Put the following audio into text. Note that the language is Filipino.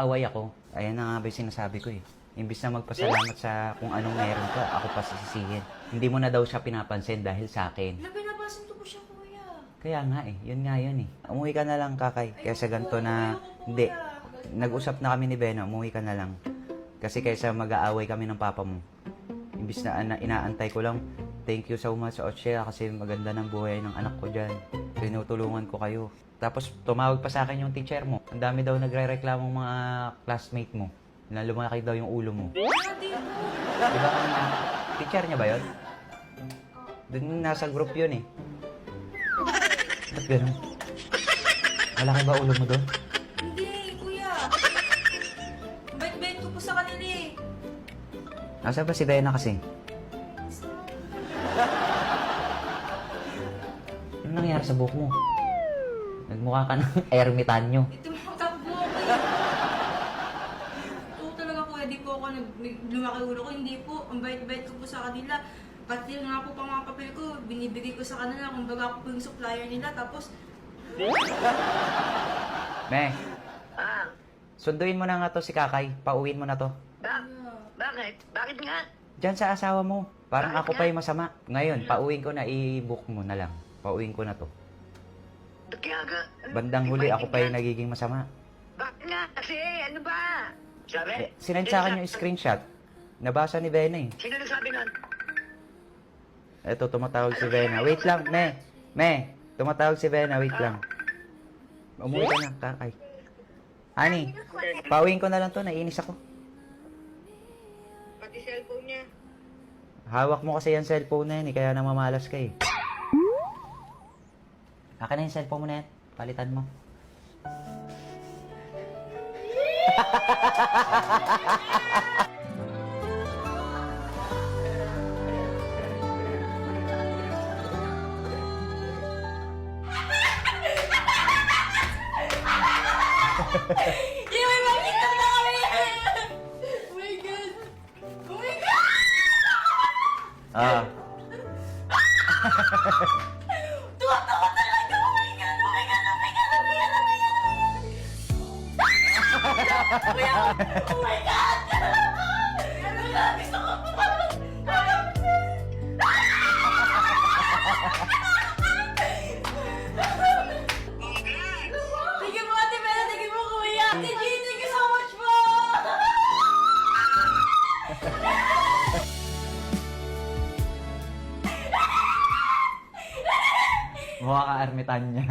aaway ako. Ayan na nga ba yung sinasabi ko eh. Imbis na magpasalamat sa kung anong meron ka, ako pa sisisihin. Hindi mo na daw siya pinapansin dahil sa akin. Pinapansin ko po siya, kuya. Kaya nga eh, yun nga yun eh. Umuwi ka na lang, Kakay. Kaysa ganito na, hindi. Nag-usap na kami ni Beno, umuwi ka na lang. Kasi kaysa mag-aaway kami ng papa mo. Imbis na inaantay ko lang, thank you so much, Ochia, kasi maganda ng buhay ng anak ko dyan. Tinutulungan ko kayo. Tapos tumawag pa sa akin yung teacher mo. Ang dami daw nagre-reklamong mga classmate mo. Na lumaki daw yung ulo mo. Hindi po. Di ba kanina? Teacher niya ba yun? Doon nasa group yun eh. Ba't ganun? Malaki ba ulo mo doon? Hindi, kuya. Bait-bait ko po sa kanila eh. Nasa ba si Bena kasi? Ano nangyari sa buhok mo? Nagmukha ka ng ermitanyo. Ito mga takbo ko eh. Oo talaga kuya, di po ako lumaki ulo ko. Hindi po, ang bait-bait ko po sa kanila. Pati nga po pang mga papel ko, binibigay ko sa kanila. Kumbaga ako po yung supplier nila. Tapos, Me, sunduin mo na nga to si Kakay. Pauwiin mo na to. Bakit? Bakit nga? Diyan sa asawa mo. Parang ako pa yung masama. Ngayon, pauwiin ko na, i-book mo na lang. Pauwiin ko na to. Kaya nga. Bandang huli, ako pa yung nagiging masama. Bakit nga? Kasi, ano ba? Sabi? Sinend sa akin yung screenshot. Nabasa ni Bena eh. Sino nagsabi nun? Eto, tumatawag si Bena. Wait lang, Me, tumatawag si Bena. Wait lang. Umuwi ka na, Kakay. Honey, pauwiin ko na lang to. Naiinis ako. Pati cellphone niya. Hawak mo kasi yung cellphone na yan eh. Kaya namamalas ka eh. Akin na yung cellphone mo na yan. Palitan mo. yeah, may makita na kami! Oh my God! Oh my God! Ah. Tuwa-tuwa talaga! Oh my God! Oh my God! Oh my God! Oh my God! Oh my God! Oh my God! Oh my God! Gusto ko po! Thank you po, Ate Bella. Thank you po, Kuya. Ate G, thank you so much po! Mukha ka ermitan niya.